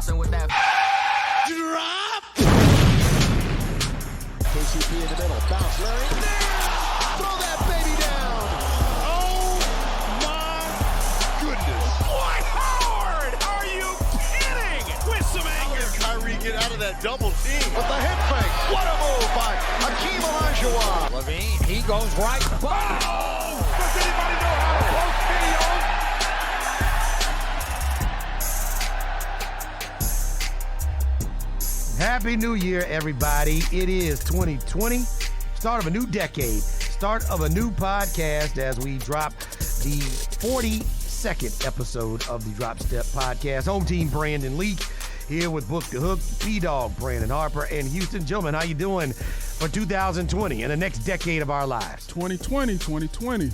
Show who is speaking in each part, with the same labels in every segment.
Speaker 1: Boston with that
Speaker 2: drop. KCP in the middle. Bounce, Larry. Throw that baby down. Oh, my goodness.
Speaker 3: Dwight Howard! Are you kidding? With some anger.
Speaker 2: How did Kyrie get out of that double team? With the hip fake. What a move by Hakeem Olajuwon.
Speaker 4: Levine, he goes right.
Speaker 3: Oh! Does anybody know how to post videos?
Speaker 5: Happy New Year, everybody. It is 2020, start of a new decade, start of a new podcast as we drop the 42nd episode of the Drop Step Podcast. Home team Brandon Leak here with Book the Hook, P-Dog, Brandon Harper, and Houston. Gentlemen, how you doing for 2020 and the next decade of our lives?
Speaker 6: 2020.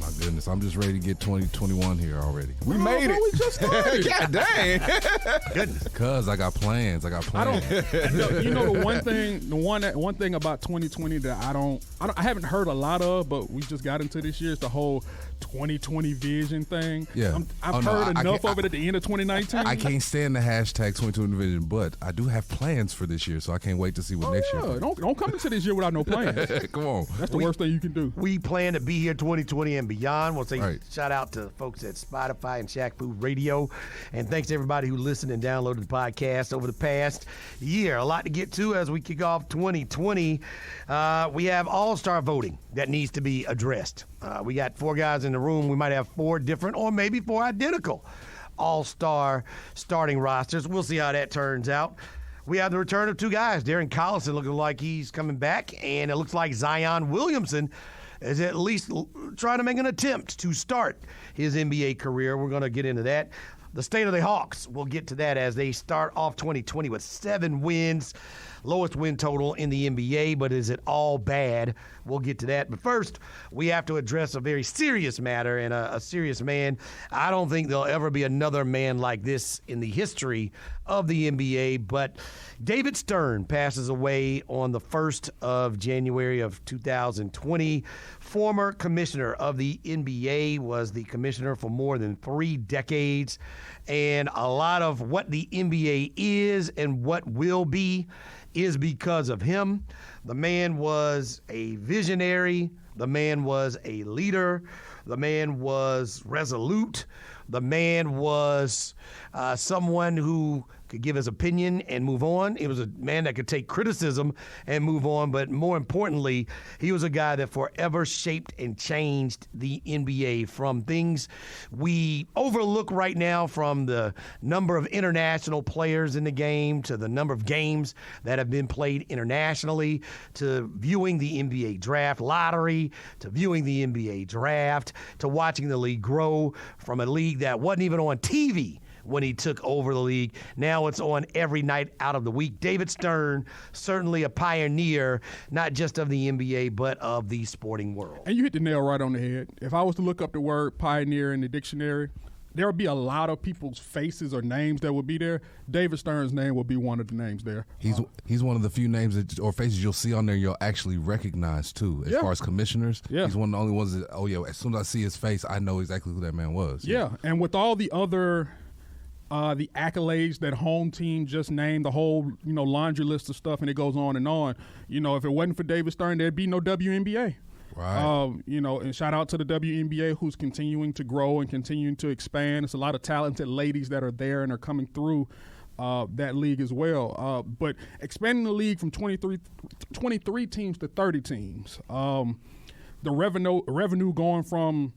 Speaker 7: My goodness, I'm just ready to get 2021 here already.
Speaker 6: We made it. We just started.
Speaker 7: God dang.
Speaker 5: Goodness.
Speaker 7: Because I got plans.
Speaker 6: You know the one thing about 2020 that I haven't heard a lot of, but we just got into this year is the whole 2020 vision thing.
Speaker 7: Yeah.
Speaker 6: I've heard enough of it at the end of 2019.
Speaker 7: I can't stand the hashtag 2020 vision, but I do have plans for this year, so I can't wait to see what next year brings.
Speaker 6: Don't come into this year without no plans.
Speaker 7: Come on.
Speaker 6: That's the worst thing you can do.
Speaker 5: We plan to be here 2020 and beyond. We'll say shout out to folks at Spotify and Shack Food Radio. And thanks to everybody who listened and downloaded the podcast over the past year. A lot to get to as we kick off 2020. We have all-star voting that needs to be addressed. We got 4 guys in the room. We might have 4 different or maybe 4 identical all-star starting rosters. We'll see how that turns out. We have the return of 2 guys. Darren Collison looking like he's coming back, and it looks like Zion Williamson is at least trying to make an attempt to start his NBA career. We're going to get into that. The state of the Hawks, we'll get to that as they start off 2020 with 7 wins, lowest win total in the NBA, but is it all bad? We'll get to that. But first, we have to address a very serious matter and a serious man. I don't think there'll ever be another man like this in the history of the NBA, but David Stern passes away on the 1st of January of 2020. Former commissioner of the NBA, was the commissioner for more than 3 decades, and a lot of what the NBA is and what will be is because of him. The man was a visionary. The man was a leader. The man was resolute. The man was someone who could give his opinion and move on. He was a man that could take criticism and move on, but more importantly, he was a guy that forever shaped and changed the NBA from things we overlook right now, from the number of international players in the game to the number of games that have been played internationally, to viewing the NBA draft lottery, to viewing the NBA draft, to watching the league grow from a league that wasn't even on TV when he took over the league. Now it's on every night out of the week. David Stern, certainly a pioneer, not just of the NBA, but of the sporting world.
Speaker 6: And you hit the nail right on the head. If I was to look up the word pioneer in the dictionary, there would be a lot of people's faces or names that would be there. David Stern's name would be one of the names there.
Speaker 7: He's one of the few names or faces you'll see on there you'll actually recognize, too, as far as commissioners. Yeah. He's one of the only ones that, as soon as I see his face, I know exactly who that man was.
Speaker 6: Yeah, and with all the other the accolades that home team just named, the whole laundry list of stuff, and it goes on and on. If it wasn't for David Stern, there'd be no WNBA.
Speaker 7: Right.
Speaker 6: And shout out to the WNBA, who's continuing to grow and continuing to expand. There's a lot of talented ladies that are there and are coming through that league as well. But expanding the league from 23 teams to 30 teams, the revenue going from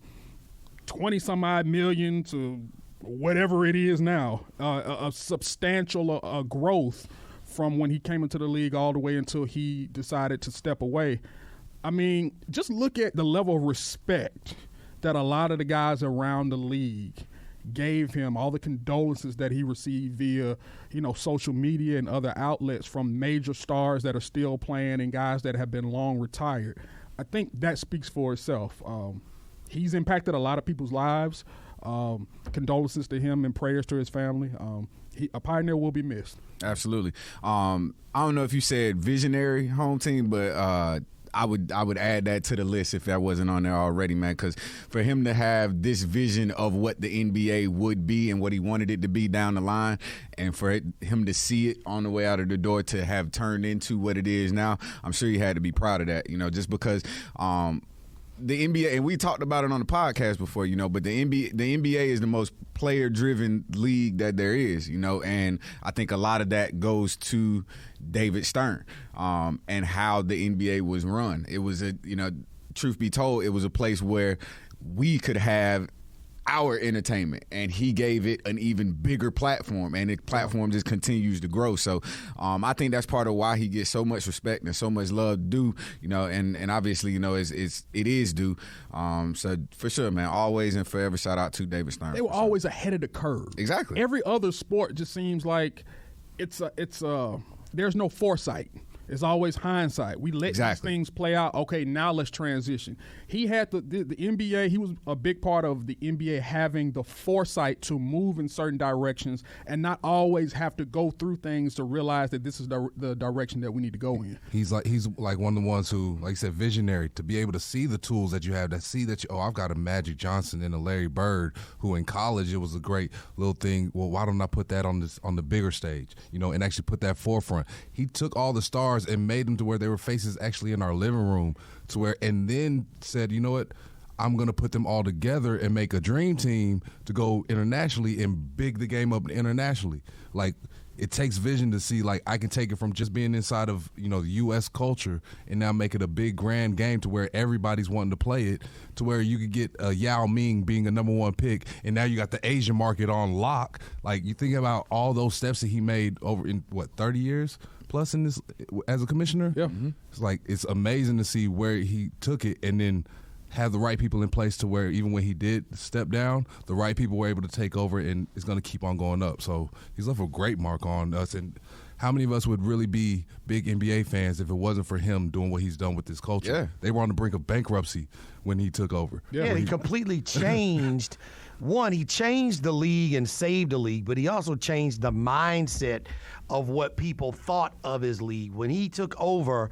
Speaker 6: 20-some-odd million to whatever it is now, a substantial growth from when he came into the league all the way until he decided to step away. I mean, just look at the level of respect that a lot of the guys around the league gave him, all the condolences that he received via, social media and other outlets from major stars that are still playing and guys that have been long retired. I think that speaks for itself. He's impacted a lot of people's lives. Condolences to him and prayers to his family. A pioneer will be missed.
Speaker 8: Absolutely. I don't know if you said visionary home team, but
Speaker 1: I would add that to the list if that wasn't on there already, man, because for him to have this vision of what the NBA would be and what he wanted it to be down the line, and for him to see it on the way out of the door to have turned into what it is now, I'm sure he had to be proud of that, just because the NBA, and we talked about it on the podcast before, but the NBA is the most player-driven league that there is, and I think a lot of that goes to David Stern and how the NBA was run. It was truth be told, it was a place where we could have our entertainment, and he gave it an even bigger platform, and the platform just continues to grow. So I think that's part of why he gets so much respect and so much love due, and obviously, it is due. So for sure, man, always and forever shout out to David Stern.
Speaker 6: They were always ahead of the curve.
Speaker 1: Exactly.
Speaker 6: Every other sport just seems like it's there's no foresight. It's always hindsight. We let these things play out. Okay, now let's transition. He had the NBA. He was a big part of the NBA having the foresight to move in certain directions and not always have to go through things to realize that this is the direction that we need to go in.
Speaker 7: He's like one of the ones who, like you said, visionary, to be able to see the tools that you have, to see that I've got a Magic Johnson and a Larry Bird, who in college it was a great little thing. Well, why don't I put that on the bigger stage, and actually put that forefront? He took all the stars and made them to where they were faces actually in our living room, and then said, you know what, I'm going to put them all together and make a dream team to go internationally and big the game up internationally. Like, it takes vision to see, like, I can take it from just being inside of, the U.S. culture and now make it a big grand game to where everybody's wanting to play it, to where you could get Yao Ming being a number one pick, and now you got the Asian market on lock. Like, you think about all those steps that he made over in, 30 years? Plus in this as a commissioner?
Speaker 6: Yeah.
Speaker 7: Mm-hmm. It's like, it's amazing to see where he took it and then have the right people in place to where even when he did step down, the right people were able to take over, and it's going to keep on going up. So he's left a great mark on us. And how many of us would really be big NBA fans if it wasn't for him doing what he's done with this culture?
Speaker 1: Yeah.
Speaker 7: They were on the brink of bankruptcy when he took over.
Speaker 5: Yeah, he completely changed. One, he changed the league and saved the league, but he also changed the mindset of what people thought of his league. When he took over,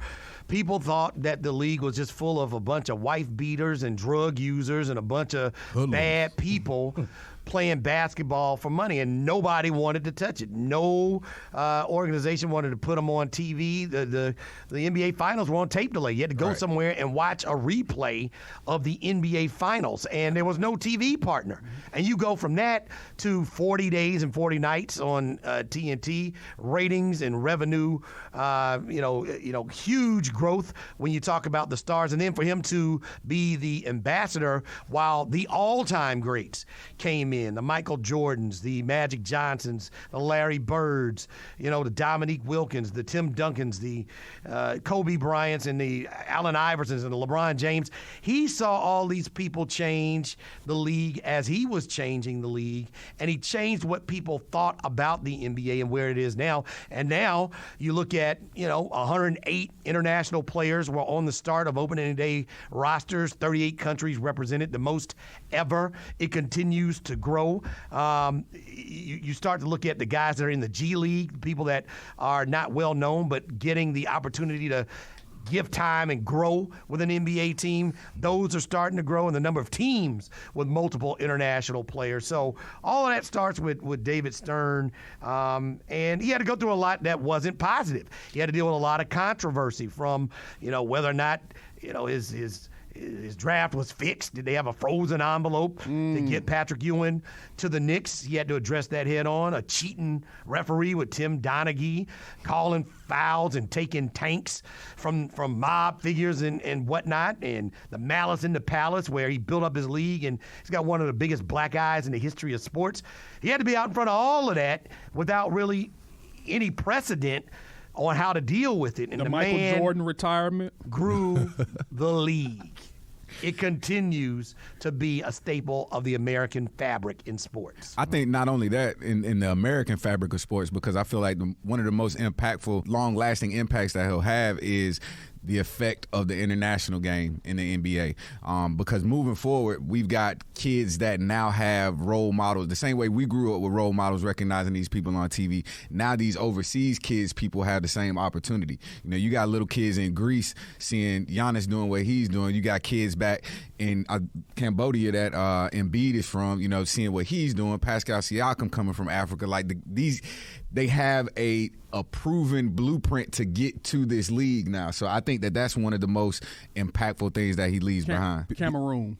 Speaker 5: people thought that the league was just full of a bunch of wife beaters and drug users and a bunch of bad people playing basketball for money, and nobody wanted to touch it. No organization wanted to put them on TV. The NBA Finals were on tape delay. You had to go somewhere and watch a replay of the NBA Finals, and there was no TV partner. And you go from that to 40 days and 40 nights on TNT, ratings and revenue, huge growth when you talk about the stars. And then for him to be the ambassador while the all-time greats came in, the Michael Jordans, the Magic Johnsons, the Larry Birds, the Dominique Wilkins, the Tim Duncans, the Kobe Bryants, and the Allen Iversons and the LeBron James. He saw all these people change the league as he was changing the league, and he changed what people thought about the NBA and where it is now. And now you look at, 108 international players were on the start of opening day rosters, 38 countries represented, the most ever. It continues to grow. You start to look at the guys that are in the G League, people that are not well known, but getting the opportunity to give time and grow with an NBA team. Those are starting to grow in the number of teams with multiple international players. So all of that starts with David Stern. And he had to go through a lot that wasn't positive. He had to deal with a lot of controversy from, whether or not, his draft was fixed. Did they have a frozen envelope to get Patrick Ewing to the Knicks? He had to address that head on. A cheating referee with Tim Donaghy calling fouls and taking tanks from mob figures and whatnot. And the malice in the palace where he built up his league, and he's got one of the biggest black eyes in the history of sports. He had to be out in front of all of that without really any precedent on how to deal with it. And the
Speaker 6: Michael Jordan retirement
Speaker 5: grew the league. It continues to be a staple of the American fabric in sports.
Speaker 1: I think not only that, in the American fabric of sports, because I feel like one of the most impactful, long-lasting impacts that he'll have is the effect of the international game in the NBA. Because moving forward, we've got kids that now have role models. The same way we grew up with role models, recognizing these people on TV. Now these overseas kids, people have the same opportunity. You know, you got little kids in Greece seeing Giannis doing what he's doing. You got kids back in Cambodia that Embiid is from, you know, seeing what he's doing. Pascal Siakam coming from Africa. Like they have a proven blueprint to get to this league now. So I think that's one of the most impactful things that he leaves behind.
Speaker 6: Cameroon.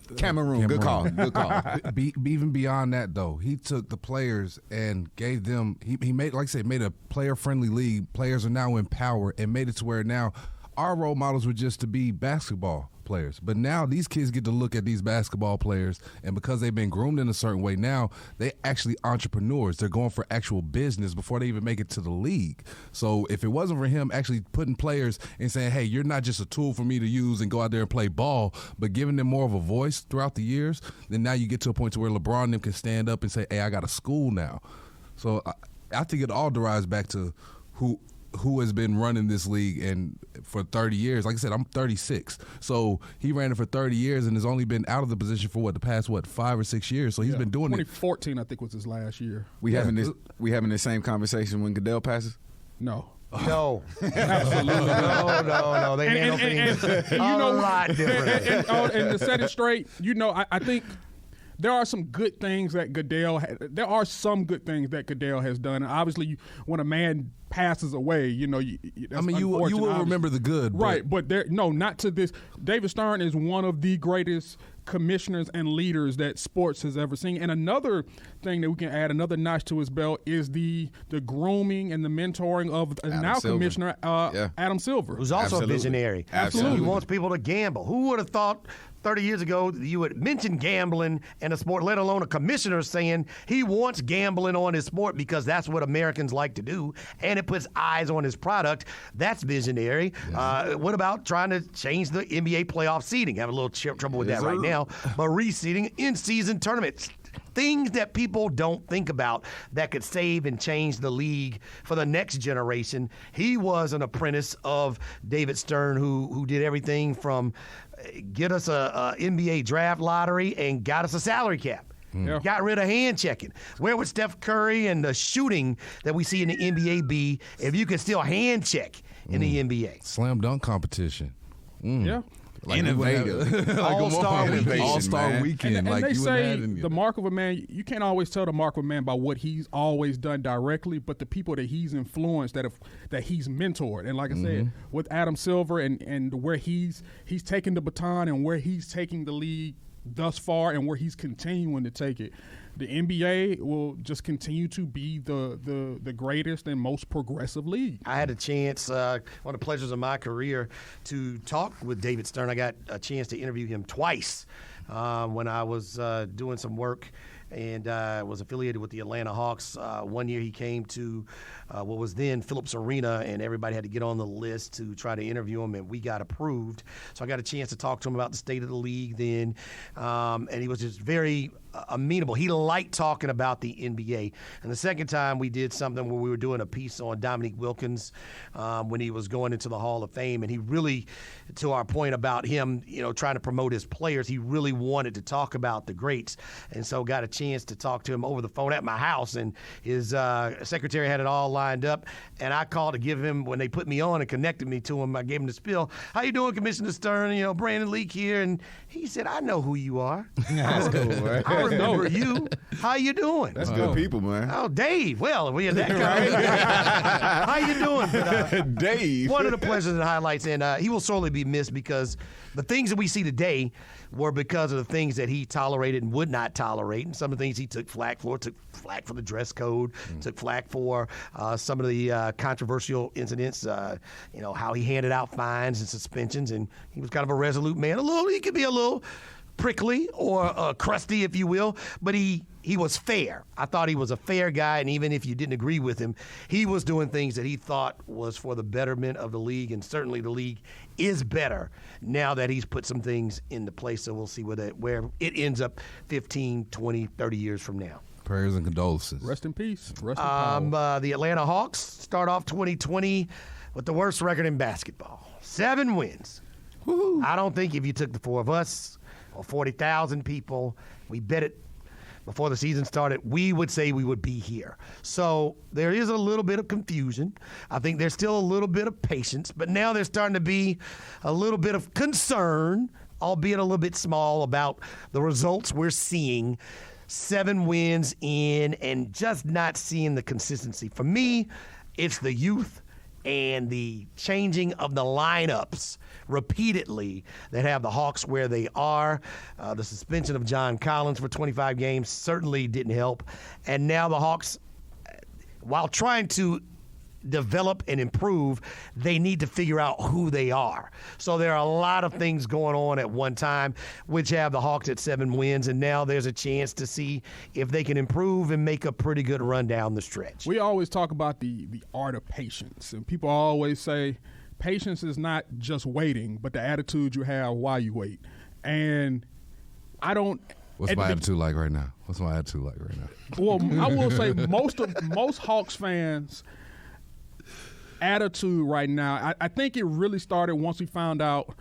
Speaker 1: Good call. Good call.
Speaker 7: Even beyond that, though, he took the players and gave them. He made, like I said, made a player-friendly league. Players are now in power and made it to where now our role models were just to be basketball players. But now these kids get to look at these basketball players, and because they've been groomed in a certain way, now they actually entrepreneurs. They're going for actual business before they even make it to the league. So if it wasn't for him actually putting players and saying, hey, you're not just a tool for me to use and go out there and play ball, but giving them more of a voice throughout the years, then now you get to a point to where LeBron and them can stand up and say, hey, I got a school now. So I think it all derives back to who has been running this league and for 30 years. Like I said, I'm 36. So he ran it for 30 years and has only been out of the position for the past 5 or 6 years. So he's been doing
Speaker 6: 2014, I think, was his last year.
Speaker 1: We having the same conversation when Goodell passes?
Speaker 5: No, absolutely no. They handle things a lot different.
Speaker 6: And to set it straight, you know, I think there are some good things that Goodell has done. And obviously, when a man passes away, you know, you will remember the good, right? But not to this. David Stern is one of the greatest commissioners and leaders that sports has ever seen. And another thing that we can add, another notch to his belt, is the grooming and the mentoring of Commissioner Adam Silver,
Speaker 5: who's also a visionary.
Speaker 6: Absolutely,
Speaker 5: he wants people to gamble. Who would have thought 30 years ago you would mention gambling in a sport, let alone a commissioner saying he wants gambling on his sport because that's what Americans like to do, and it puts eyes on his product. That's visionary. Yeah. What about trying to change the NBA playoff seeding? Have a little trouble with that right now. But reseeding in-season tournaments. Things that people don't think about that could save and change the league for the next generation. He was an apprentice of David Stern, who did everything from get us a NBA draft lottery and got us a salary cap. Yeah. Got rid of hand checking. Where would Steph Curry and the shooting that we see in the NBA be if you could still hand check in the NBA?
Speaker 7: Slam dunk competition.
Speaker 6: Yeah.
Speaker 1: Like innovative.
Speaker 5: All-Star weekend.
Speaker 7: All-Star weekend.
Speaker 6: And
Speaker 7: like
Speaker 6: they say
Speaker 7: the
Speaker 6: mark of a man, you can't always tell the mark of a man by what he's always done directly, but the people that he's influenced, that he's mentored. And like I said, with Adam Silver and where he's taking the baton and where he's taking the league thus far and where he's continuing to take it, the NBA will just continue to be the greatest and most progressive league.
Speaker 5: I had a chance, one of the pleasures of my career, to talk with David Stern. I got a chance to interview him twice when I was doing some work and was affiliated with the Atlanta Hawks. One year he came to what was then Phillips Arena, and everybody had to get on the list to try to interview him, and we got approved. So I got a chance to talk to him about the state of the league then, and he was just very amenable. He liked talking about the NBA. And the second time we did something where we were doing a piece on Dominique Wilkins when he was going into the Hall of Fame, and he really, to our point about him, you know, trying to promote his players, he really wanted to talk about the greats. And so got a chance to talk to him over the phone at my house, and his secretary had it all lined up, and I called to give him, when they put me on and connected me to him, I gave him the spiel. How you doing, Commissioner Stern? You know, Brandon Leak here. And he said, I know who you are.
Speaker 1: That's cool, right?
Speaker 5: I remember you. How you doing?
Speaker 1: That's good people, man.
Speaker 5: Oh, Dave. Well, we had that guy. How you doing? But,
Speaker 1: Dave.
Speaker 5: One of the pleasures and highlights, and he will sorely be missed because the things that we see today were because of the things that he tolerated and would not tolerate, and some of the things he took flack for the dress code, took flack for some of the controversial incidents, you know, how he handed out fines and suspensions, and he was kind of a resolute man. He could be a little prickly or crusty, if you will, but he was fair. I thought he was a fair guy, and even if you didn't agree with him, he was doing things that he thought was for the betterment of the league, and certainly the league is better now that he's put some things into place, so we'll see where it ends up 15, 20, 30 years from now.
Speaker 7: Prayers and condolences.
Speaker 6: Rest in peace. Rest in power.
Speaker 5: The Atlanta Hawks start off 2020 with the worst record in basketball. 7 wins. Woo-hoo. I don't think if you took the 4 of us or 40,000 people, we bet it before the season started, we would say we would be here. So there is a little bit of confusion. I think there's still a little bit of patience, but now there's starting to be a little bit of concern, albeit a little bit small, about the results we're seeing. 7 wins in and just not seeing the consistency. For me, it's the youth and the changing of the lineups repeatedly that have the Hawks where they are. The suspension of John Collins for 25 games certainly didn't help. And now the Hawks, while trying to develop and improve, they need to figure out who they are. So there are a lot of things going on at one time, which have the Hawks at 7 wins, and now there's a chance to see if they can improve and make a pretty good run down the stretch.
Speaker 6: We always talk about the art of patience, and people always say patience is not just waiting, but the attitude you have while you wait. And I don't.
Speaker 7: What's my attitude like right now? What's my attitude like right now?
Speaker 6: Well, I will say most Hawks fans' attitude right now, I think it really started once we found out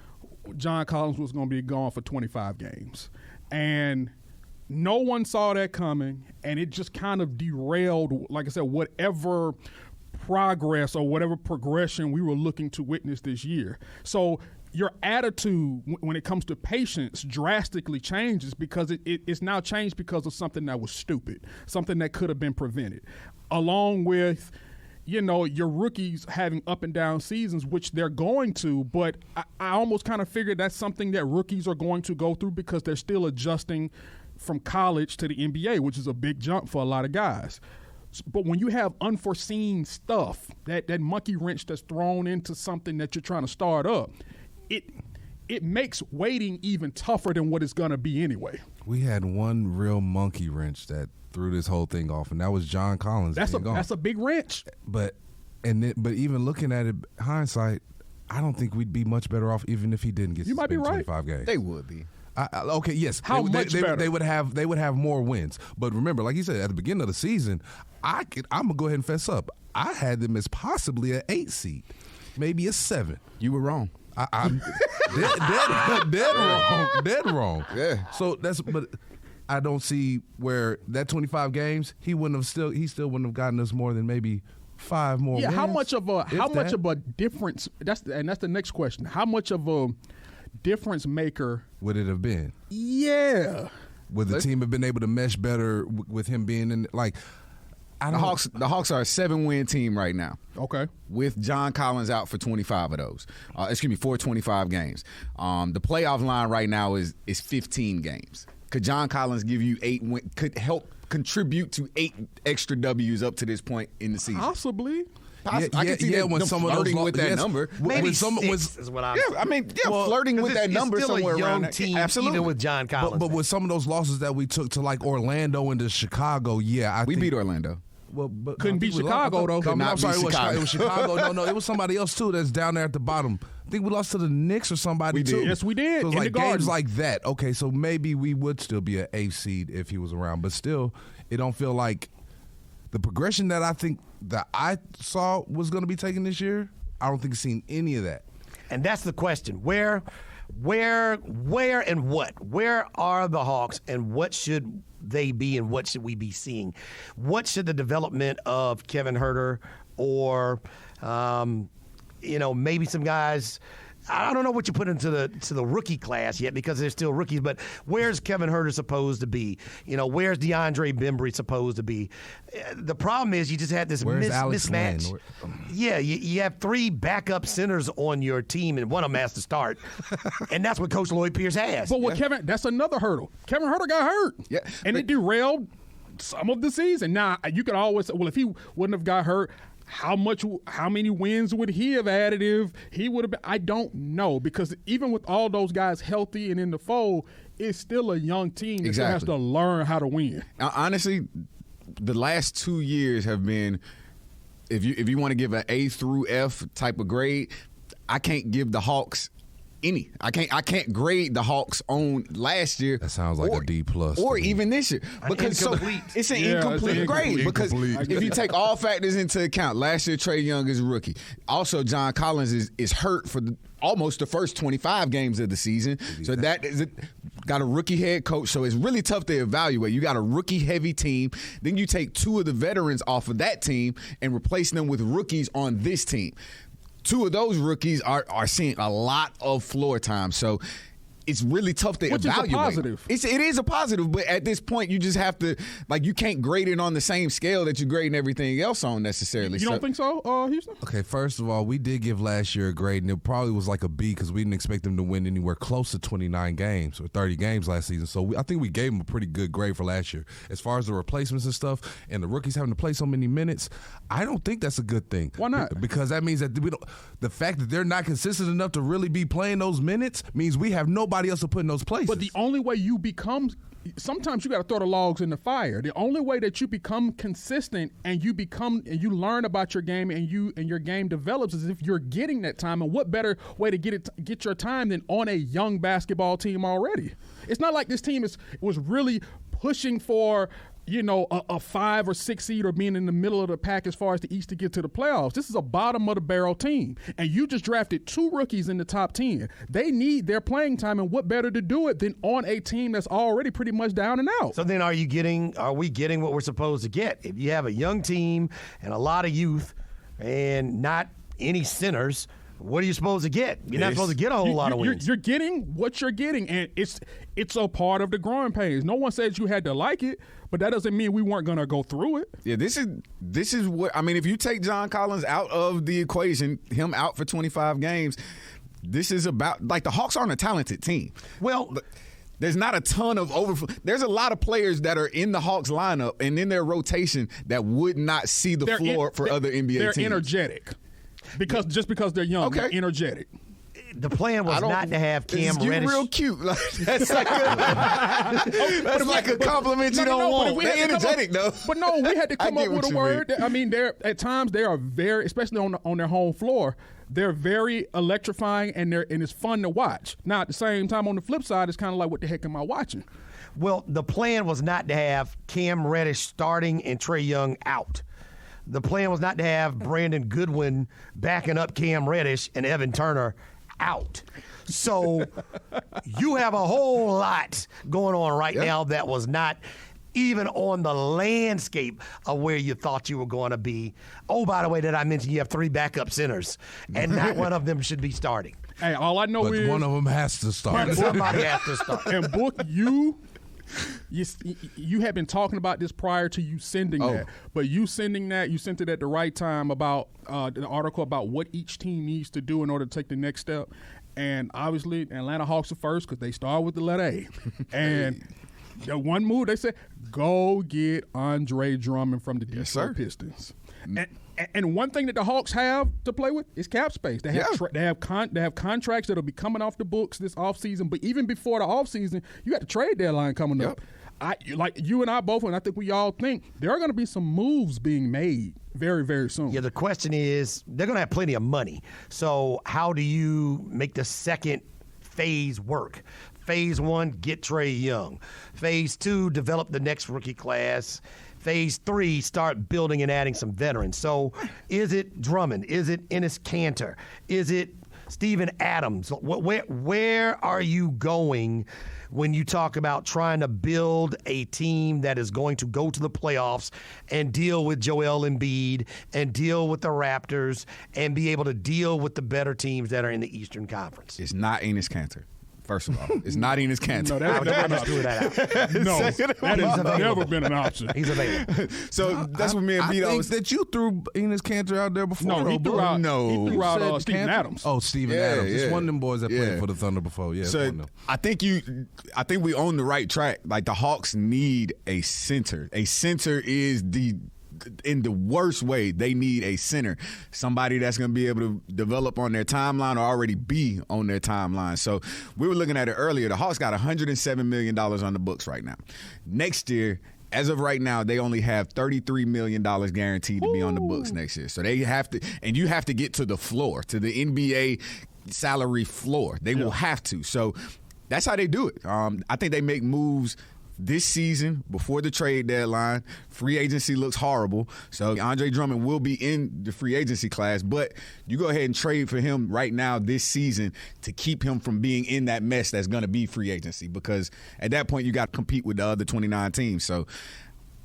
Speaker 6: John Collins was going to be gone for 25 games. And no one saw that coming, and it just kind of derailed, like I said, whatever progress or whatever progression we were looking to witness this year. So your attitude when it comes to patience drastically changes because it's now changed because of something that was stupid, something that could have been prevented, along with your rookies having up and down seasons, which they're going to, but I almost kind of figured that's something that rookies are going to go through because they're still adjusting from college to the NBA, which is a big jump for a lot of guys. But when you have unforeseen stuff, that monkey wrench that's thrown into something that you're trying to start up, it makes waiting even tougher than what it's going to be anyway.
Speaker 7: We had one real monkey wrench that threw this whole thing off, and that was John Collins.
Speaker 6: That's a big wrench.
Speaker 7: But even looking at it, hindsight, I don't think we'd be much better off even if he didn't get. You might be right. 25 games.
Speaker 1: They would be.
Speaker 7: Okay, yes.
Speaker 6: How much better?
Speaker 7: They would have more wins. But remember, like you said, at the beginning of the season, I'm gonna go ahead and fess up. I had them as possibly an 8 seed, maybe a 7.
Speaker 1: You were wrong.
Speaker 7: I'm dead wrong.
Speaker 1: Yeah.
Speaker 7: So but I don't see where that 25 games he still wouldn't have gotten us more than maybe 5 more.
Speaker 6: Yeah.
Speaker 7: wins,
Speaker 6: How much of a difference? That's the next question. How much of a difference maker
Speaker 7: would it have been?
Speaker 6: Yeah.
Speaker 7: Would the team have been able to mesh better with him being in
Speaker 1: The Hawks are a 7-win team right now.
Speaker 6: Okay.
Speaker 1: With John Collins out for 25 of those. For 25 games. The playoff line right now is 15 games. Could John Collins give you 8 could help contribute to 8 extra W's up to this point in the season?
Speaker 6: Possibly.
Speaker 1: I can see
Speaker 7: when some of those
Speaker 1: with that number.
Speaker 5: Maybe 6 is what I'm saying.
Speaker 1: Flirting with that number somewhere
Speaker 5: still a young
Speaker 1: around
Speaker 5: team,
Speaker 1: absolutely.
Speaker 5: even with John Collins.
Speaker 7: But with some of those losses that we took to like Orlando and to Chicago,
Speaker 1: we beat Orlando.
Speaker 7: Well, but
Speaker 6: couldn't beat Chicago though.
Speaker 7: I'm sorry, it was Chicago. No, it was somebody else too that's down there at the bottom. I think we lost to the Knicks or somebody too.
Speaker 6: Yes, we did.
Speaker 7: So it was
Speaker 6: in
Speaker 7: like
Speaker 6: the Garden.
Speaker 7: games like that. Okay, so maybe we would still be an 8 seed if he was around, but still, it don't feel like the progression that I think that I saw was going to be taken this year. I don't think I've seen any of that.
Speaker 5: And that's the question: where, and what? Where are the Hawks, and what should they be, and what should we be seeing? What should the development of Kevin Huerter or, maybe some guys? I don't know what you put into the rookie class yet because they're still rookies, but where's Kevin Huerter supposed to be? Where's DeAndre Bembry supposed to be? The problem is you just had this mismatch. Yeah, you have 3 backup centers on your team, and one of them has to start, and that's what Coach Lloyd Pierce has.
Speaker 6: But Kevin, that's another hurdle. Kevin Huerter got hurt, and it derailed some of the season. Now you could always say, well, if he wouldn't have got hurt, how many wins would he have added if he would have been? I don't know, because even with all those guys healthy and in the fold, it's still a young team that still has to learn how to win.
Speaker 1: Honestly, the last 2 years have been, if you want to give an A through F type of grade, I can't give the Hawks I can't grade the Hawks on last year.
Speaker 7: That sounds like a D+.
Speaker 1: Or even this year. Because it's an incomplete grade. Because if you take all factors into account, last year Trae Young is a rookie. Also, John Collins is hurt for almost the first 25 games of the season. So that is got a rookie head coach. So it's really tough to evaluate. You got a rookie-heavy team. Then you take 2 of the veterans off of that team and replace them with rookies on this team. 2 of those rookies are seeing a lot of floor time. So it's really tough to evaluate.
Speaker 6: Which is a positive.
Speaker 1: It is a positive, but at this point, you just have to, you can't grade it on the same scale that you're grading everything else on necessarily.
Speaker 6: You don't think so, Houston?
Speaker 7: Okay, first of all, we did give last year a grade, and it probably was like a B because we didn't expect them to win anywhere close to 29 games or 30 games last season. So I think we gave them a pretty good grade for last year. As far as the replacements and stuff and the rookies having to play so many minutes, I don't think that's a good thing.
Speaker 6: Why not?
Speaker 7: Because that means that the fact that they're not consistent enough to really be playing those minutes means we have nobody else to put in those places.
Speaker 6: But the only way you become – sometimes you got to throw the logs in the fire. The only way that you become consistent and you learn about your game and your game develops is if you're getting that time. And what better way to get your time than on a young basketball team already? It's not like this team was really pushing for – a 5 or 6 seed or being in the middle of the pack as far as the East to get to the playoffs. This is a bottom-of-the-barrel team, and you just drafted 2 rookies in the top 10. They need their playing time, and what better to do it than on a team that's already pretty much down and out?
Speaker 5: So then are we getting what we're supposed to get? If you have a young team and a lot of youth and not any centers, what are you supposed to get? You're not supposed to get a whole lot of wins.
Speaker 6: You're getting what you're getting, and it's a part of the growing pains. No one says you had to like it, but that doesn't mean we weren't going to go through it.
Speaker 1: Yeah, this is what I mean. If you take John Collins out of the equation, him out for 25 games, this is about the Hawks aren't a talented team.
Speaker 5: Well,
Speaker 1: there's not a ton of overflow. There's a lot of players that are in the Hawks lineup and in their rotation that would not see the floor for other NBA teams.
Speaker 6: They're energetic because they're young. They're energetic.
Speaker 5: The plan was not to have Cam Reddish.
Speaker 1: Real cute. That's like a compliment you don't want. They're energetic, though.
Speaker 6: But no, we had to come up with a word. I mean, at times they are very, especially on their home floor, they're very electrifying and it's fun to watch. Now, at the same time, on the flip side, it's kind of like, what the heck am I watching?
Speaker 5: Well, the plan was not to have Cam Reddish starting and Trae Young out. The plan was not to have Brandon Goodwin backing up Cam Reddish and Evan Turner out. So you have a whole lot going on right now that was not even on the landscape of where you thought you were going to be. Oh, by the way, did I mention you have 3 backup centers, and not one of them should be starting.
Speaker 6: Hey, all I know is
Speaker 7: one of them has to start.
Speaker 5: Somebody has to start.
Speaker 6: And Book, you had been talking about this prior to you sending that, but you sent it at the right time about the article about what each team needs to do in order to take the next step. And obviously, Atlanta Hawks are first because they start with the letter A. And the one move, they said, go get Andre Drummond from the Detroit Pistons. And one thing that the Hawks have to play with is cap space. They have contracts that'll be coming off the books this offseason. But even before the offseason, you got the trade deadline coming up. Like you and I both, and I think we all think there are going to be some moves being made very, very soon.
Speaker 5: Yeah, the question is, they're going to have plenty of money. So how do you make the second phase work? Phase 1, get Trae Young. Phase 2, develop the next rookie class. Phase 3, start building and adding some veterans. So is it Drummond? Is it Enes Kanter? Is it Steven Adams? Where are you going when you talk about trying to build a team that is going to go to the playoffs and deal with Joel Embiid and deal with the Raptors and be able to deal with the better teams that are in the Eastern Conference?
Speaker 1: It's not Enes Kanter. First of all, it's not Enes Kanter.
Speaker 5: No, that
Speaker 6: has never been an option.
Speaker 5: He's available.
Speaker 1: So that's what me and Vito
Speaker 7: think that you threw Enes Kanter out there before.
Speaker 6: No, he threw out Steven Adams.
Speaker 7: Oh, Steven Adams. It's one of them boys that played for the Thunder before. Yeah.
Speaker 1: So I think we own the right track. Like, the Hawks need a center. A center is in the worst way, they need a center, somebody that's going to be able to develop on their timeline or already be on their timeline. So we were looking at it earlier. The Hawks got $107 million on the books right now. Next year, as of right now, they only have $33 million guaranteed to be on the books next year. So they have to, and you have to get to the floor, to the NBA salary floor. They will have to. So that's how they do it. I think they make moves this season before the trade deadline. Free agency looks horrible. So Andre Drummond will be in the free agency class, but you go ahead and trade for him right now this season to keep him from being in that mess that's going to be free agency, because at that point you got to compete with the other 29 teams. So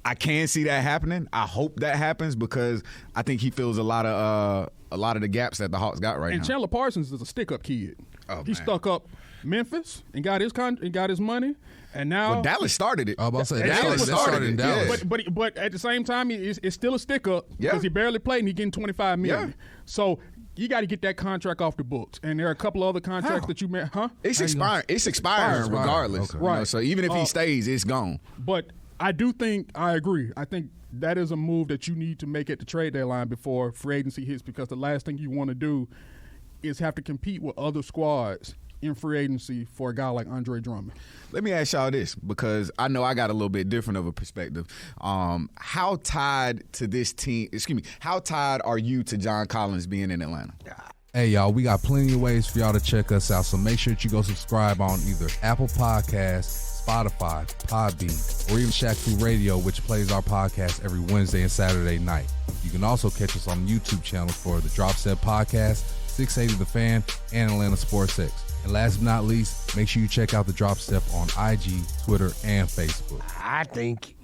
Speaker 1: I can see that happening. I hope that happens, because I think he fills a lot of the gaps that the Hawks got right now.
Speaker 6: And Chandler Parsons is a stick-up kid.
Speaker 1: Oh,
Speaker 6: he stuck up Memphis and got his money, and now
Speaker 1: Dallas started it.
Speaker 7: I was about to say Dallas started in Dallas.
Speaker 6: But at the same time, it's still a stick-up because he barely played and he getting $25 million.
Speaker 1: Yeah.
Speaker 6: So you got to get that contract off the books. And there are a couple other contracts that you met,
Speaker 1: It's expiring. It's expiring regardless.
Speaker 7: Okay.
Speaker 1: Right. So even if he stays, it's gone.
Speaker 6: But I agree. I think that is a move that you need to make at the trade deadline before free agency hits, because the last thing you want to do is have to compete with other squads in free agency for a guy like Andre Drummond.
Speaker 1: Let me ask y'all this, because I know I got a little bit different of a perspective. How tied to this team? How tied are you to John Collins being in Atlanta?
Speaker 7: Hey, y'all, we got plenty of ways for y'all to check us out, so make sure that you go subscribe on either Apple Podcasts, Spotify, Podbean, or even Shaq Fu Radio, which plays our podcast every Wednesday and Saturday night. You can also catch us on the YouTube channel for the Drop Set Podcast, 680 The Fan, and Atlanta Sports 6. And last but not least, make sure you check out the Drop Step on IG, Twitter, and Facebook.
Speaker 5: I think,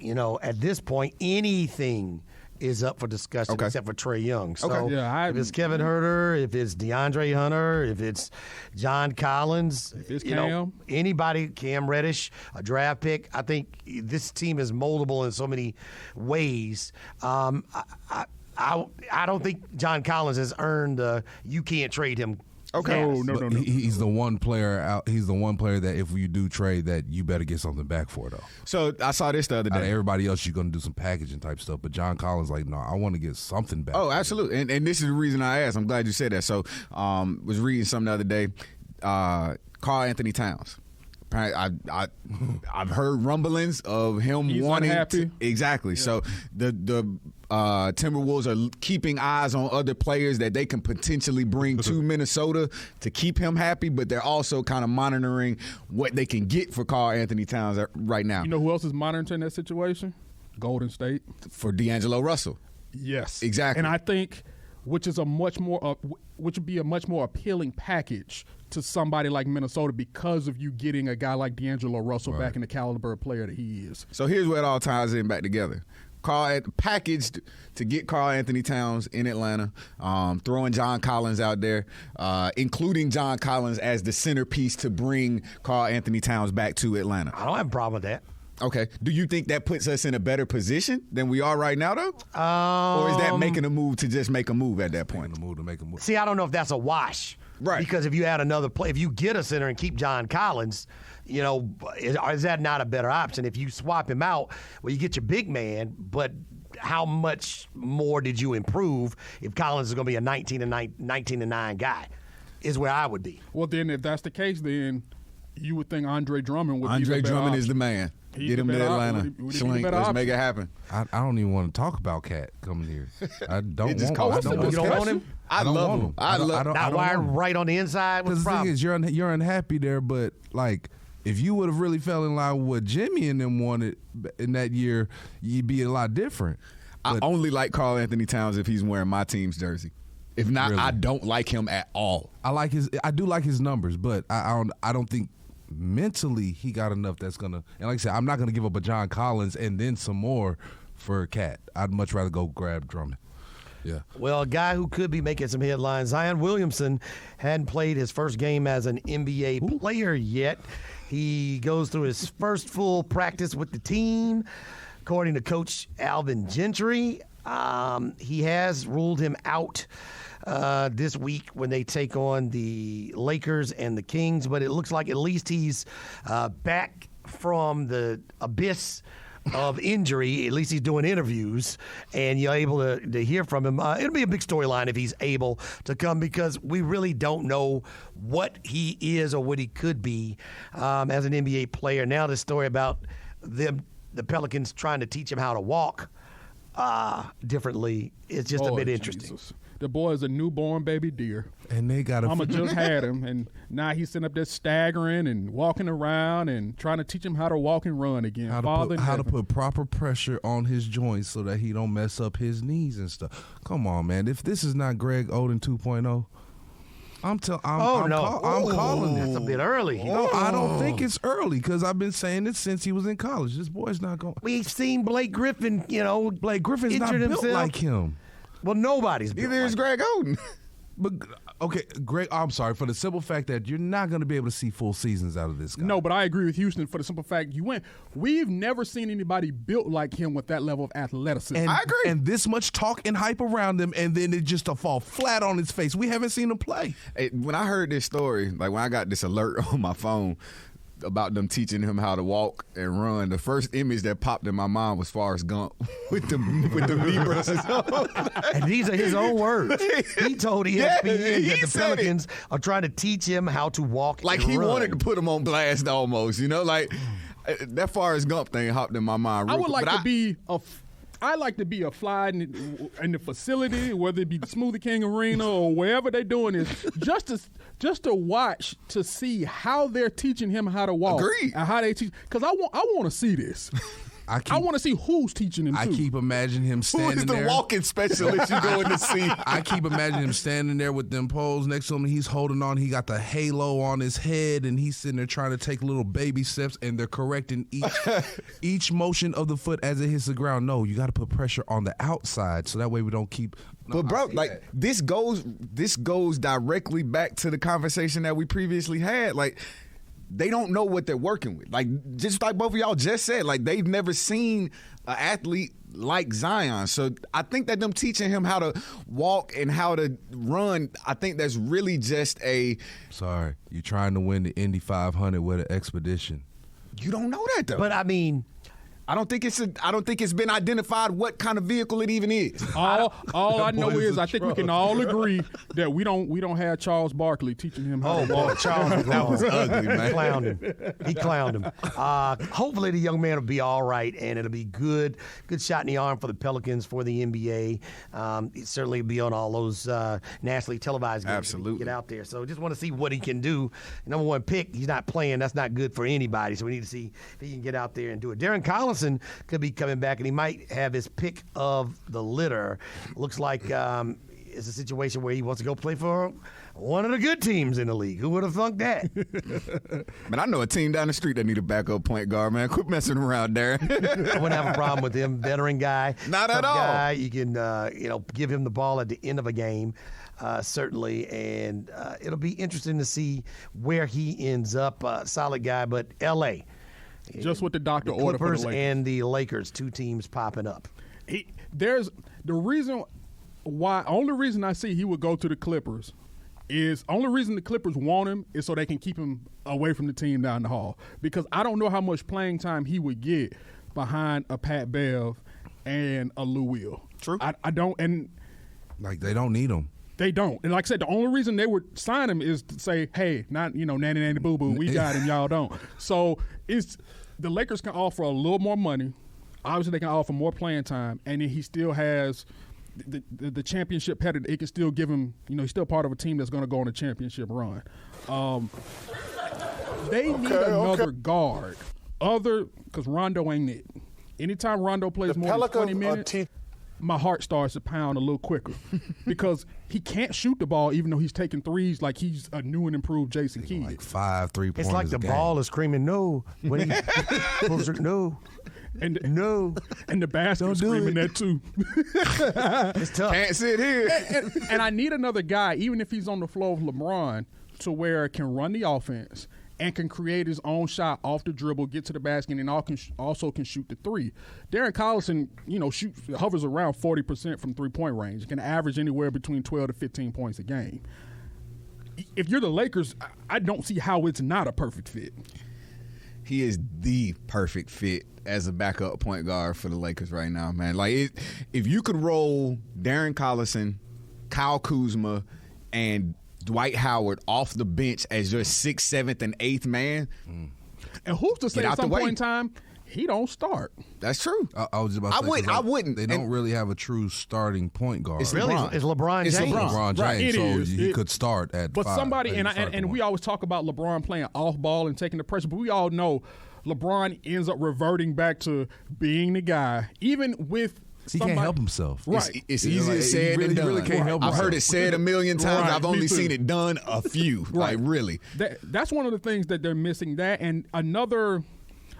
Speaker 5: at this point, anything is up for discussion except for Trae Young. So if it's Kevin Huerter, if it's DeAndre Hunter, if it's John Collins,
Speaker 6: if it's Cam.
Speaker 5: Anybody, Cam Reddish, a draft pick, I think this team is moldable in so many ways. I don't think John Collins has earned you can't trade him.
Speaker 1: Okay.
Speaker 6: No.
Speaker 7: He's the one player out. He's the one player that if you do trade, that you better get something back for, though.
Speaker 1: So I saw this the other day.
Speaker 7: Everybody else, you're going to do some packaging type stuff, but John Collins, like, no, I want to get something back.
Speaker 1: Oh, absolutely. And this is the reason I asked. I'm glad you said that. So was reading something the other day. Karl Anthony Towns. I've heard rumblings of him wanting
Speaker 6: unhappy.
Speaker 1: Exactly. Yeah. So the Timberwolves are keeping eyes on other players that they can potentially bring to Minnesota to keep him happy, but they're also kind of monitoring what they can get for Karl Anthony Towns right now.
Speaker 6: You know who else is monitoring that situation? Golden State.
Speaker 1: For D'Angelo Russell.
Speaker 6: Yes.
Speaker 1: Exactly.
Speaker 6: And I think which would be a much more appealing package to somebody like Minnesota because of you getting a guy like D'Angelo Russell back in the caliber of player that he is.
Speaker 1: So here's where it all ties in back together. Packaged to get Karl Anthony Towns in Atlanta, throwing John Collins out there, including John Collins as the centerpiece to bring Karl Anthony Towns back to Atlanta.
Speaker 5: I don't have a problem with that.
Speaker 1: Okay. Do you think that puts us in a better position than we are right now, though? Or is that making a move to just make a move at that point?
Speaker 5: See, I don't know if that's a wash.
Speaker 1: Right.
Speaker 5: Because if you add another play, if you get a center and keep John Collins, is that not a better option? If you swap him out, well, you get your big man, but how much more did you improve if Collins is going to be a 19-9 guy? Is where I would be.
Speaker 6: Well, then if that's the case, then you would think Andre Drummond would be the
Speaker 1: Andre
Speaker 6: better
Speaker 1: Drummond
Speaker 6: option.
Speaker 1: is the man. Get him to Atlanta. Slink. Let's make it happen.
Speaker 7: I don't even want to talk about Cat coming here. I don't
Speaker 1: just
Speaker 7: want
Speaker 1: him.
Speaker 5: You don't want him?
Speaker 1: I love him. I love him.
Speaker 5: Not wired right on the inside. What's the
Speaker 7: thing
Speaker 5: problem?
Speaker 7: is, you're unhappy there, but like if you would have really fell in line with what Jimmy and them wanted in that year, you'd be a lot different.
Speaker 1: I only like Karl Anthony Towns if he's wearing my team's jersey. If not,
Speaker 7: really?
Speaker 1: I don't like him at all.
Speaker 7: I do like his numbers, but I don't think mentally he got enough that's gonna. And like I said, I'm not gonna give up a John Collins and then some more for Cat. I'd much rather go grab Drummond. Yeah.
Speaker 5: Well, a guy who could be making some headlines, Zion Williamson, hadn't played his first game as an NBA player yet. He goes through his first full practice with the team. According to Coach Alvin Gentry, he has ruled him out this week when they take on the Lakers and the Kings, but it looks like at least he's back from the abyss of injury. At least he's doing interviews, and you're able to hear from him. It'll be a big storyline if he's able to come, because we really don't know what he is or what he could be as an NBA player. Now this story about the Pelicans trying to teach him how to walk. differently, it's just a bit interesting.
Speaker 6: Jesus. The boy is a newborn baby deer.
Speaker 7: And they got
Speaker 6: Mama just had him, and now he's sitting up there staggering and walking around and trying to teach him how to walk and run again.
Speaker 7: How to put proper pressure on his joints so that he don't mess up his knees and stuff. Come on, man. If this is not Greg Oden 2.0, I'm calling it.
Speaker 5: That's a bit early.
Speaker 7: No, I don't think it's early because I've been saying it since he was in college. This boy's not going.
Speaker 5: We've seen Blake Griffin,
Speaker 7: Blake Griffin's not built like him.
Speaker 5: Well, nobody's built
Speaker 1: Neither is Greg Oden.
Speaker 7: But okay, Greg, I'm sorry for the simple fact that you're not going to be able to see full seasons out of this guy.
Speaker 6: No, but I agree with Houston for the simple fact we've never seen anybody built like him with that level of athleticism.
Speaker 7: And,
Speaker 1: I agree.
Speaker 7: And this much talk and hype around him, and then it just to fall flat on his face. We haven't seen him play.
Speaker 1: When I heard this story, like when I got this alert on my phone about them teaching him how to walk and run, the first image that popped in my mind was Forrest Gump with the knee braces on.
Speaker 5: And these are his own words. He told ESPN that the Pelicans are trying to teach him how to walk
Speaker 1: like
Speaker 5: and
Speaker 1: he
Speaker 5: run.
Speaker 1: wanted to put him on blast almost, like that Forrest Gump thing hopped in my mind.
Speaker 6: I would like to be a fly in the facility, whether it be the Smoothie King Arena or wherever they're doing this, just to watch to see how they're teaching him how to walk.
Speaker 1: Agreed.
Speaker 6: And how they teach, because I want to see this. I want to see who's teaching him.
Speaker 7: I keep imagining him standing there.
Speaker 1: Who is the walking specialist you going to see?
Speaker 7: I keep imagining him standing there with them poles next to him, and he's holding on. He got the halo on his head, and he's sitting there trying to take little baby steps, and they're correcting each motion of the foot as it hits the ground. No, you got to put pressure on the outside, so that way we don't keep.
Speaker 1: But bro, this goes directly back to the conversation that we previously had. Like, they don't know what they're working with. Like, just like both of y'all just said, like, they've never seen an athlete like Zion. So I think that them teaching him how to walk and how to run, I think that's really just
Speaker 7: Sorry, you're trying to win the Indy 500 with an expedition.
Speaker 1: You don't know that, though.
Speaker 5: But, I mean,
Speaker 1: I don't think it's been identified what kind of vehicle it even is.
Speaker 6: All I know is I think we can all agree that we don't have Charles Barkley teaching him how to walk.
Speaker 5: Charles
Speaker 1: That was ugly, man.
Speaker 5: He clowned him. Hopefully the young man will be all right, and it'll be good shot in the arm for the Pelicans, for the NBA. It certainly will be on all those nationally televised games.
Speaker 1: Absolutely.
Speaker 5: Get out there. So just want to see what he can do. Number one pick, he's not playing. That's not good for anybody. So we need to see if he can get out there and do it. Darren Collison could be coming back, and he might have his pick of the litter. Looks like it's a situation where he wants to go play for one of the good teams in the league. Who would have thunk that?
Speaker 1: Man, I know a team down the street that need a backup point guard, man. Quit messing around, Darren.
Speaker 5: I wouldn't have a problem with him. Veteran guy.
Speaker 1: Not at all.
Speaker 5: Guy. You can, give him the ball at the end of a game, certainly. And it'll be interesting to see where he ends up. Solid guy, but L.A.,
Speaker 6: just what the doctor
Speaker 5: the
Speaker 6: ordered for the
Speaker 5: Clippers
Speaker 6: Lakers.
Speaker 5: and the Lakers, two teams popping up.
Speaker 6: There's the reason why. Only reason I see he would go to the Clippers is only reason the Clippers want him is so they can keep him away from the team down the hall. Because I don't know how much playing time he would get behind a Pat Bev and a Lou Will.
Speaker 1: True.
Speaker 6: I don't, and
Speaker 7: like they don't need him.
Speaker 6: They don't. And like I said, the only reason they would sign him is to say, hey, not, nanny, nanny, boo, boo, we got him, y'all don't. So the Lakers can offer a little more money. Obviously, they can offer more playing time. And then he still has the championship pedigree. It can still give him, he's still part of a team that's going to go on a championship run. They need another guard. Because Rondo ain't it. Anytime Rondo plays more than 20 minutes, my heart starts to pound a little quicker because he can't shoot the ball even though he's taking threes like he's a new and improved Jason Kidd.
Speaker 7: Like 5 3-pointers.
Speaker 5: It's like the ball is screaming no when he pulls it, no.
Speaker 6: And
Speaker 5: no.
Speaker 6: And the basket's screaming that too.
Speaker 5: It's tough.
Speaker 1: Can't sit here.
Speaker 6: And I need another guy, even if he's on the floor of LeBron, to where it can run the offense and can create his own shot off the dribble, get to the basket, and also can shoot the three. Darren Collison, hovers around 40% from three-point range. Can average anywhere between 12 to 15 points a game. If you're the Lakers, I don't see how it's not a perfect fit.
Speaker 1: He is the perfect fit as a backup point guard for the Lakers right now, man. Like, if you could roll Darren Collison, Kyle Kuzma, and Dwight Howard off the bench as your 6th, 7th, and 8th man.
Speaker 6: And who's to say at some point in time he don't start.
Speaker 1: That's true.
Speaker 7: I was just about to say,
Speaker 1: I wouldn't.
Speaker 7: They don't really have a true starting point guard.
Speaker 1: It's
Speaker 5: Really?
Speaker 1: LeBron.
Speaker 5: It's LeBron James.
Speaker 1: It's
Speaker 7: LeBron James,
Speaker 6: Right, it
Speaker 7: so
Speaker 6: is.
Speaker 7: he could start at
Speaker 6: But
Speaker 7: 5.
Speaker 6: somebody,
Speaker 7: He
Speaker 6: and
Speaker 7: could start at
Speaker 6: we
Speaker 7: 1.
Speaker 6: always talk about LeBron playing off ball and taking the pressure, but we all know LeBron ends up reverting back to being the guy, even with
Speaker 7: He can't help himself.
Speaker 6: Right.
Speaker 1: It's
Speaker 7: You know,
Speaker 1: easier
Speaker 7: like,
Speaker 1: said
Speaker 7: he really,
Speaker 1: than done.
Speaker 7: really can't help
Speaker 1: I've
Speaker 7: himself.
Speaker 1: heard it said a million times.
Speaker 6: Right,
Speaker 1: I've
Speaker 6: me
Speaker 1: only
Speaker 6: too.
Speaker 1: seen it done a few.
Speaker 6: Right.
Speaker 1: Like, really.
Speaker 6: That's one of the things that they're missing. That and another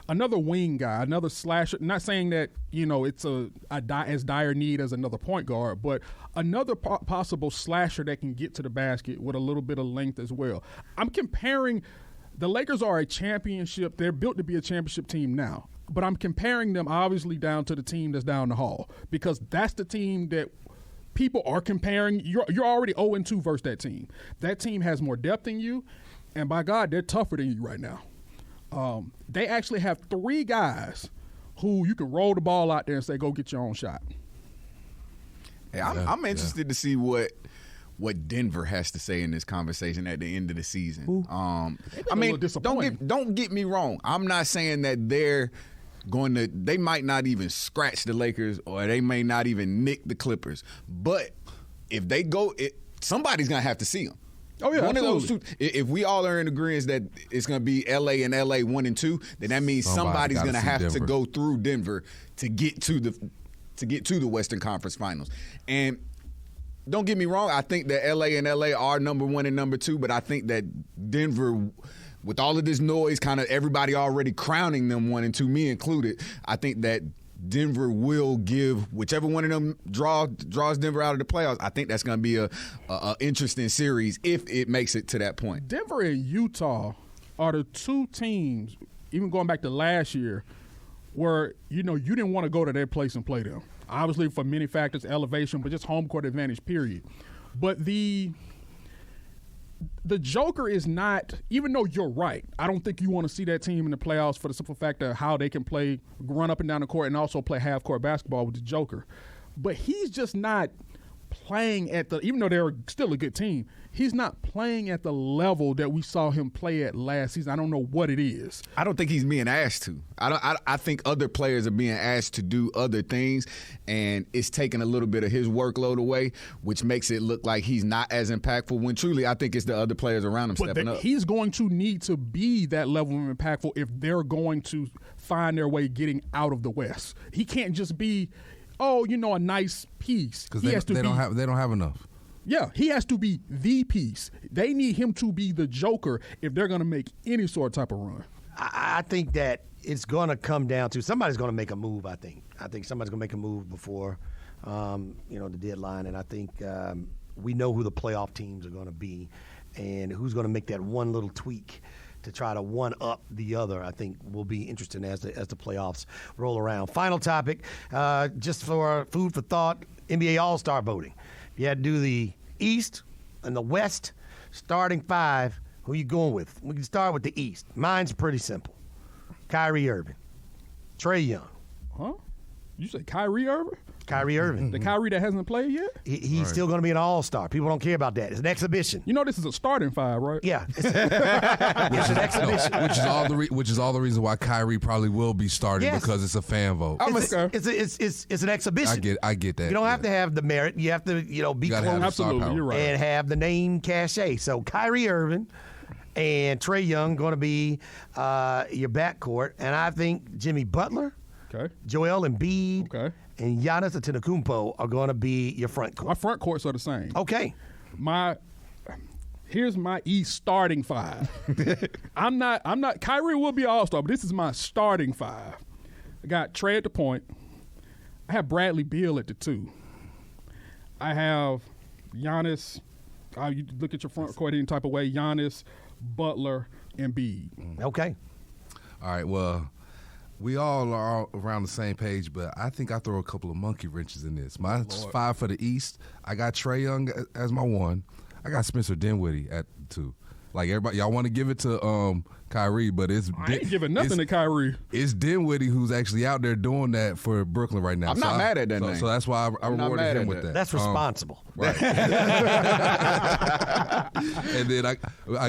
Speaker 6: wing guy, another slasher. Not saying that it's as dire need as another point guard, but another possible slasher that can get to the basket with a little bit of length as well. I'm comparing. The Lakers are a championship. They're built to be a championship team now. But I'm comparing them obviously down to the team that's down the hall because that's the team that people are comparing. You're already 0-2 versus that team. That team has more depth than you, and by God, they're tougher than you right now. They actually have 3 guys who you can roll the ball out there and say, go get your own shot.
Speaker 1: Hey, I'm interested to see what Denver has to say in this conversation at the end of the season. I mean, don't get me wrong. I'm not saying that they might not even scratch the Lakers or they may not even nick the Clippers. But if they go, somebody's going to have to see them.
Speaker 6: Oh, yeah,
Speaker 1: one
Speaker 6: absolutely.
Speaker 1: of those two. If we all are in agreement that it's going to be LA and LA 1 and 2, then that means somebody's going to have to go through Denver to get to the Western Conference Finals. And don't get me wrong, I think that LA and LA are number 1 and number 2, but I think that Denver, with all of this noise, kind of everybody already crowning them 1 and 2, me included, I think that Denver will give whichever one of them draws Denver out of the playoffs. I think that's going to be a interesting series if it makes it to that point.
Speaker 6: Denver and Utah are the 2 teams, even going back to last year, where you didn't want to go to their place and play them. Obviously, for many factors, elevation, but just home court advantage, period. But the Joker is not, even though you're right, I don't think you want to see that team in the playoffs for the simple fact of how they can play, run up and down the court, and also play half-court basketball with the Joker. But he's just not playing at the, even though they're still a good team, he's not playing at the level that we saw him play at last season. I don't know what it is.
Speaker 1: I don't think he's being asked to. I think other players are being asked to do other things, and it's taking a little bit of his workload away, which makes it look like he's not as impactful when truly I think it's the other players around him stepping up.
Speaker 6: He's going to need to be that level of impactful if they're going to find their way getting out of the West. He can't just be, a nice piece.
Speaker 7: Because they don't have enough.
Speaker 6: Yeah, he has to be the piece. They need him to be the Joker if they're going to make any sort of type of run.
Speaker 5: I think that it's going to come down to somebody's going to make a move, I think somebody's going to make a move before the deadline, and I think we know who the playoff teams are going to be and who's going to make that one little tweak to try to one-up the other, I think will be interesting as the playoffs roll around. Final topic, just for food for thought, NBA All-Star voting. If you had to do the East and the West starting 5, who you going with? We can start with the East. Mine's pretty simple. Kyrie Irving. Trae Young.
Speaker 6: Huh? You say Kyrie Irving?
Speaker 5: Kyrie Irving.
Speaker 6: The Kyrie that hasn't played yet?
Speaker 5: He's still going to be an all-star. People don't care about that. It's an exhibition.
Speaker 6: This is a starting 5, right?
Speaker 5: Yeah. It's an exhibition.
Speaker 7: Which is all the reason why Kyrie probably will be starting because it's a fan vote.
Speaker 5: It's an exhibition.
Speaker 7: I get that.
Speaker 5: You don't have to have the merit. You have to, be close.
Speaker 6: Absolutely, you're right.
Speaker 5: And have the name cachet. So Kyrie Irving and Trae Young going to be your backcourt. And I think Jimmy Butler, Joel Embiid, and Giannis Antetokounmpo are going to be your front court.
Speaker 6: My front courts are the same.
Speaker 5: Okay.
Speaker 6: Here's my East starting 5. I'm not Kyrie will be all-star, but this is my starting 5. I got Trae at the point. I have Bradley Beal at the 2. I have Giannis. You look at your front court any type of way. Giannis, Butler, Embiid.
Speaker 5: Okay.
Speaker 7: All right, well, we all are around the same page, but I think I throw a couple of monkey wrenches in this. My 5 for the East, I got Trae Young as my 1. I got Spencer Dinwiddie at 2. Like everybody, y'all want to give it to Kyrie, but I
Speaker 6: ain't giving nothing to Kyrie.
Speaker 7: It's Dinwiddie who's actually out there doing that for Brooklyn right now.
Speaker 1: I'm not mad at that name.
Speaker 7: So that's why I rewarded him with that.
Speaker 5: That's responsible.
Speaker 7: Right. And then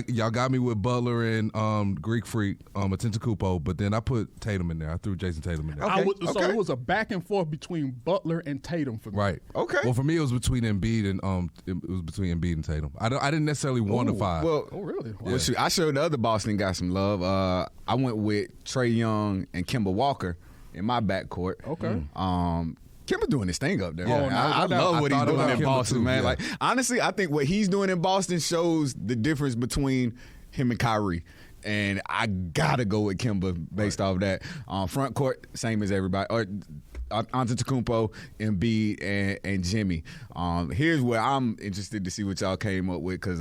Speaker 7: y'all got me with Butler and Greek Freak, Antetokounmpo, but then I put Tatum in there. I threw Jason Tatum in there.
Speaker 6: So it was a back and forth between Butler and Tatum for me.
Speaker 7: Right.
Speaker 1: Okay.
Speaker 7: Well, for me, it was between Embiid and it was between Embiid and Tatum. I didn't necessarily want to five.
Speaker 1: Well,
Speaker 6: Oh, really?
Speaker 1: well, shoot, I showed the other Boston guy some love. I went with Trae Young and Kemba Walker in my backcourt.
Speaker 6: Okay.
Speaker 1: Kemba doing his thing up there.
Speaker 6: Yeah.
Speaker 1: Man. I
Speaker 6: No doubt.
Speaker 1: love what
Speaker 7: I
Speaker 1: he's
Speaker 7: thought
Speaker 1: doing
Speaker 7: about
Speaker 1: in
Speaker 7: Kemba
Speaker 1: Boston,
Speaker 7: too,
Speaker 1: man.
Speaker 7: yeah.
Speaker 1: Like honestly, I think what he's doing in Boston shows the difference between him and Kyrie. And I gotta go with Kemba based off that. Front court, same as everybody. Or Antetokounmpo, Embiid, and Jimmy. Here's where I'm interested to see what y'all came up with because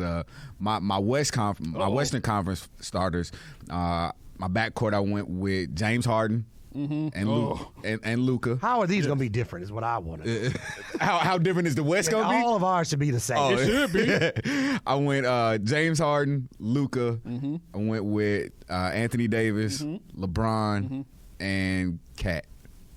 Speaker 1: my Western Conference starters, my backcourt I went with James Harden. And Luka.
Speaker 5: How are these going to be different is what I want to know.
Speaker 1: How different is the West going to be?
Speaker 5: All of ours should be the same.
Speaker 6: It should be.
Speaker 1: I went James Harden, Luka. I went with Anthony Davis, LeBron, and Cat.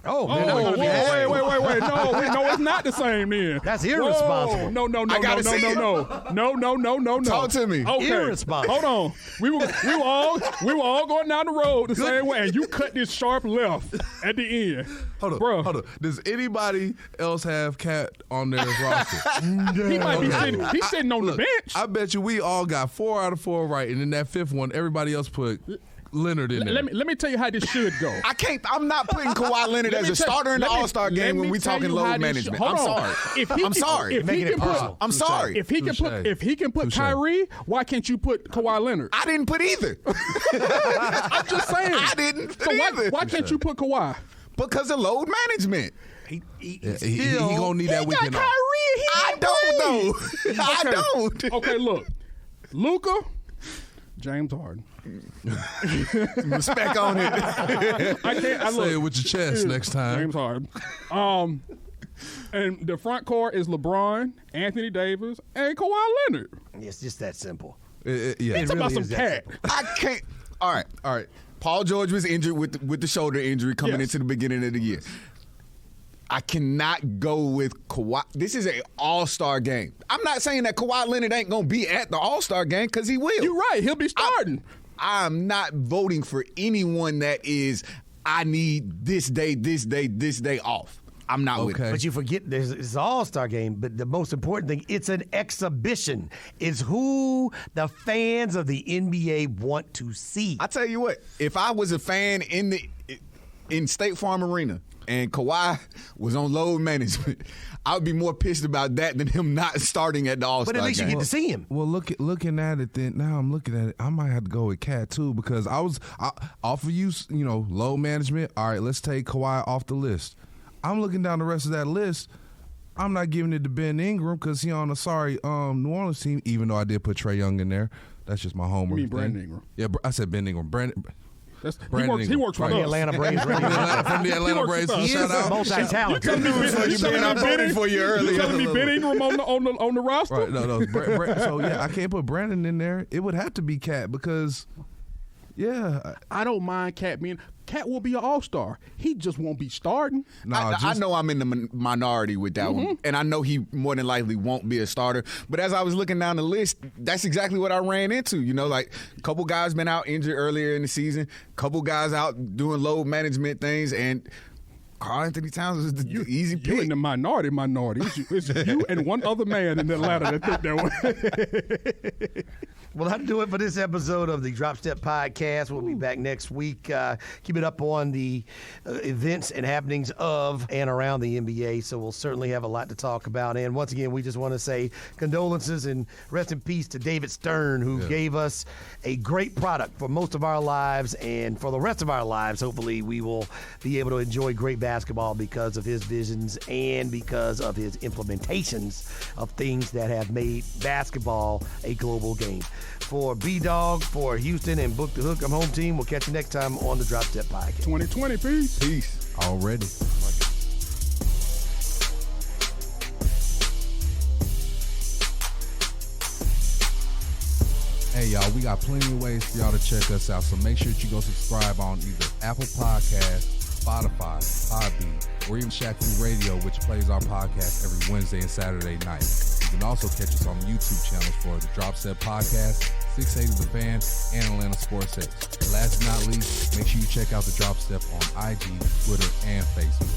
Speaker 5: Oh,
Speaker 6: Oh,
Speaker 5: they're not gonna be the same.
Speaker 6: wait. No, it's not the same then.
Speaker 5: That's irresponsible.
Speaker 6: Whoa, no.
Speaker 1: I gotta see it.
Speaker 6: No.
Speaker 1: Talk to me.
Speaker 6: Okay.
Speaker 5: Irresponsible.
Speaker 6: Hold on. We were all going down the road the same way, and you cut this sharp left at the end.
Speaker 7: Hold on. Does anybody else have Cat on their roster?
Speaker 6: He might be sitting. He's sitting on the bench.
Speaker 7: I bet you we all got 4 out of 4 right, and in that 5th one, everybody else put Leonard in there.
Speaker 6: Let me tell you how this should go.
Speaker 1: I'm not putting Kawhi Leonard as a starter in the All-Star game when we talking load management. I'm sorry.
Speaker 6: I'm
Speaker 1: sorry. I'm sorry.
Speaker 6: If he can put Kyrie, why can't you put Kawhi Leonard?
Speaker 1: I didn't put either.
Speaker 6: I'm just saying.
Speaker 1: I didn't put either.
Speaker 6: Why can't you put Kawhi?
Speaker 1: Because of load management.
Speaker 7: He gonna need that weekend off.
Speaker 1: I don't know. I don't.
Speaker 6: Okay, look. Luka, James Harden.
Speaker 1: Respect on it.
Speaker 6: I can't.
Speaker 7: Say it with your chest next time.
Speaker 6: James Harden. And the front court is LeBron, Anthony Davis, and Kawhi Leonard.
Speaker 5: It's just that simple.
Speaker 7: Yeah.
Speaker 6: It's about some cat.
Speaker 1: I can't. All right. Paul George was injured with the shoulder injury coming into the beginning of the year. I cannot go with Kawhi. This is an all-star game. I'm not saying that Kawhi Leonard ain't going to be at the all-star game because he will.
Speaker 6: You're right. He'll be starting.
Speaker 1: I'm not voting for anyone that is, I need this day off. I'm not with it.
Speaker 5: But you forget it's an all-star game, but the most important thing, it's an exhibition. It's who the fans of the NBA want to see.
Speaker 1: I tell you what, if I was a fan in State Farm Arena and Kawhi was on load management, I would be more pissed about that than him not starting at the All-Star game.
Speaker 5: But at least you get to see him.
Speaker 7: Well, looking at it, then now I'm looking at it. I might have to go with Cat too because I off of you load management. All right, let's take Kawhi off the list. I'm looking down the rest of that list. I'm not giving it to Ben Ingram because he on a sorry New Orleans team. Even though I did put Trae Young in there, that's just my homework.
Speaker 6: You mean Brandon Ingram?
Speaker 7: Yeah, I said Ben Ingram.
Speaker 6: He works for
Speaker 5: the
Speaker 6: us.
Speaker 5: Atlanta Braves.
Speaker 7: From the Atlanta Braves.
Speaker 5: He is multi-talented.
Speaker 1: I'm voting for you
Speaker 6: You
Speaker 1: earlier.
Speaker 6: telling me Ben Ingram on the roster?
Speaker 7: Right, no. So yeah, I can't put Brandon in there. It would have to be Cat because, yeah,
Speaker 6: I don't mind Cat being. Cat will be an all-star. He just won't be starting.
Speaker 1: I know I'm in the minority with that one, and I know he more than likely won't be a starter. But as I was looking down the list, that's exactly what I ran into. Like a couple guys been out injured earlier in the season, couple guys out doing load management things, and Karl Anthony Towns was the easy pick.
Speaker 6: You in the minority. It's you and one other man in Atlanta that think that way.
Speaker 5: Well, that'll do it for this episode of the Drop Step Podcast. We'll be back next week. Keep it up on the events and happenings of and around the NBA, so we'll certainly have a lot to talk about. And once again, we just want to say condolences and rest in peace to David Stern, who gave us a great product for most of our lives, and for the rest of our lives, hopefully, we will be able to enjoy great basketball because of his visions and because of his implementations of things that have made basketball a global game. For B-Dog, for Houston, and Book the Hook, I'm home team. We'll catch you next time on the Drop Step Podcast.
Speaker 6: 2020, peace.
Speaker 7: already. Hey, y'all, we got plenty of ways for y'all to check us out. So make sure that you go subscribe on either Apple Podcasts, Spotify, Podbean, or even Shaq Fu Radio, which plays our podcast every Wednesday and Saturday night. You can also catch us on the YouTube channels for the Drop Step Podcast, 680 The Fan, and Atlanta Sports X. And last but not least, make sure you check out the Drop Step on IG, Twitter, and Facebook.